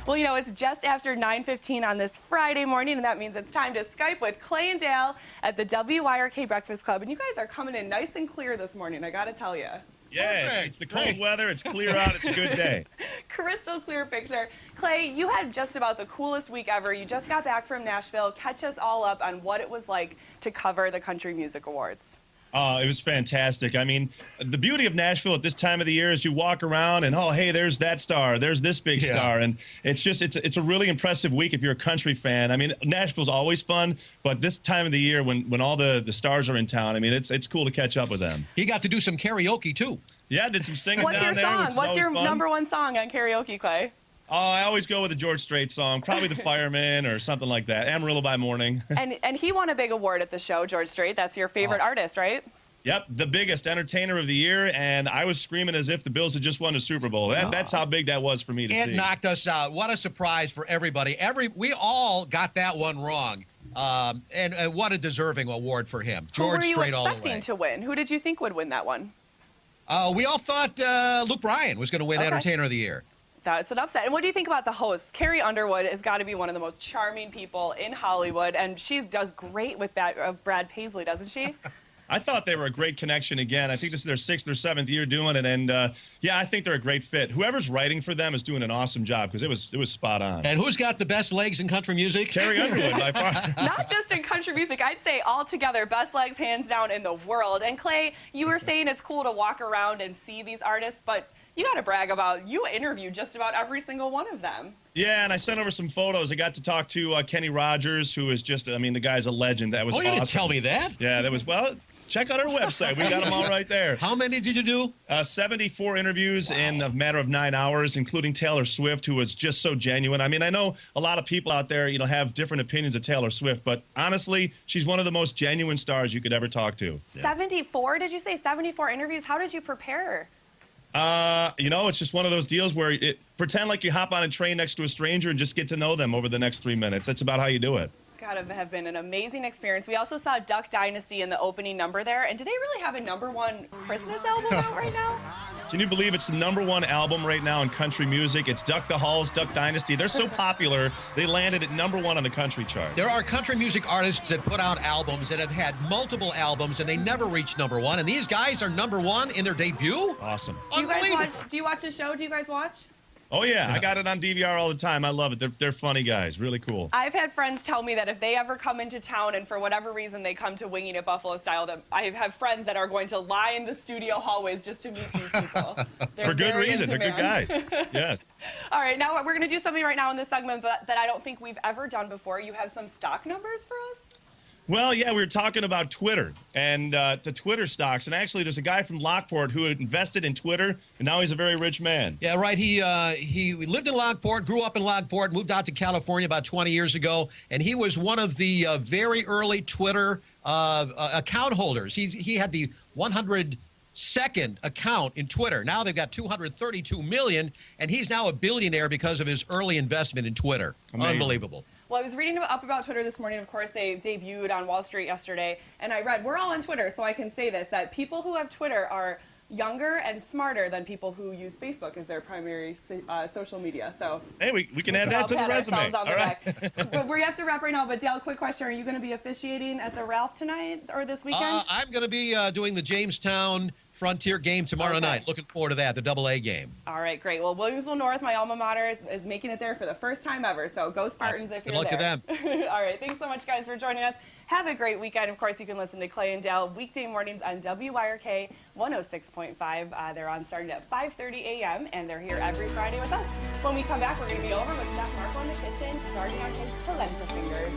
Well, you know, it's just after 9:15 on this Friday morning, and that means it's time to Skype with Clay and Dale at the WYRK Breakfast Club. And you guys are coming in nice and clear this morning, I got to tell you. Yeah, it's the cold weather. It's clear out. It's a good day. Crystal clear picture. Clay, you had just about the coolest week ever. You just got back from Nashville. Catch us all up on what it was like to cover the Country Music Awards. It was fantastic. I mean, the beauty of Nashville at this time of the year is you walk around and, oh, hey, there's that star, there's this big star. And it's just, it's a really impressive week if you're a country fan. I mean, Nashville's always fun, but this time of the year when all the stars are in town, I mean, it's cool to catch up with them. He got to do some karaoke, too. Yeah, I did some singing What's down your there. song? What's your number one song on karaoke, Clay? Oh, I always go with the George Strait song, probably The Fireman or something like that. Amarillo by Morning. and he won a big award at the show, George Strait. That's your favorite artist, right? Yep, the biggest entertainer of the year, and I was screaming as if the Bills had just won a Super Bowl. That's how big that was for me to see. It knocked us out. What a surprise for everybody. We all got that one wrong, and what a deserving award for him. George Strait all the way. Who were you expecting to win? Who did you think would win that one? We all thought Luke Bryan was going to win Entertainer of the Year. That's an upset. And what do you think about the host? Carrie Underwood has got to be one of the most charming people in Hollywood, and she does great with Brad Paisley, doesn't she? I thought they were a great connection again. I think this is their 6th or 7th year doing it, and yeah, I think they're a great fit. Whoever's writing for them is doing an awesome job because it was spot on. And who's got the best legs in country music? Carrie Underwood, by far. Not just in country music, I'd say altogether, best legs hands down in the world. And Clay, you were saying it's cool to walk around and see these artists, but you got to brag about you interviewed just about every single one of them. Yeah, and I sent over some photos. I got to talk to Kenny Rogers, who is just, I mean, the guy's a legend. That was awesome. You didn't tell me that? Yeah, that was, well, check out our website. We got them all right there. How many did you do? 74 interviews in a matter of 9 hours, including Taylor Swift, who was just so genuine. I mean, I know a lot of people out there, you know, have different opinions of Taylor Swift, but honestly, she's one of the most genuine stars you could ever talk to. 74? Did you say 74 interviews? How did you prepare? You know, it's just one of those deals where pretend like you hop on a train next to a stranger and just get to know them over the next 3 minutes. That's about how you do it. It's got to have been an amazing experience. We also saw Duck Dynasty in the opening number there. And do they really have a #1 Christmas album out right now? Can you believe it's the #1 album right now in country music? It's Duck the Halls, Duck Dynasty. They're so popular, they landed at #1 on the country chart. There are country music artists that put out albums that have had multiple albums, and they never reach #1. And these guys are #1 in their debut? Awesome. Do you guys watch? Do you watch the show? Do you guys watch? Oh, yeah. I got it on DVR all the time. I love it. They're funny guys. Really cool. I've had friends tell me that if they ever come into town and for whatever reason they come to Winging It Buffalo Style, that I have friends that are going to line the studio hallways just to meet these people. For good reason. They're good guys. Yes. All right. Now we're going to do something right now in this segment that I don't think we've ever done before. You have some stock numbers for us? Well, yeah, we were talking about Twitter and the Twitter stocks. And actually, there's a guy from Lockport who had invested in Twitter, and now he's a very rich man. Yeah, right. He lived in Lockport, grew up in Lockport, moved out to California about 20 years ago, and he was one of the very early Twitter account holders. He had the 102nd account in Twitter. Now they've got 232 million, and he's now a billionaire because of his early investment in Twitter. Amazing. Unbelievable. Well, I was reading up about Twitter this morning. Of course, they debuted on Wall Street yesterday, and I read, we're all on Twitter, so I can say this, that people who have Twitter are younger and smarter than people who use Facebook as their primary social media. So hey, we can add that to the resume. All right. But we have to wrap right now. But Dale, quick question: are you going to be officiating at the Ralph tonight or this weekend? I'm going to be doing the Jamestown Frontier game tomorrow night. Looking forward to that, the AA game. All right, great. Well, Williamsville North, my alma mater, is making it there for the first time ever. So go Spartans if you're there. Good luck to them. All right, thanks so much, guys, for joining us. Have a great weekend. Of course, you can listen to Clay and Dale weekday mornings on WYRK 106.5. They're on starting at 5:30 a.m., and they're here every Friday with us. When we come back, we're going to be over with Chef Marco in the kitchen, starting on his polenta fingers.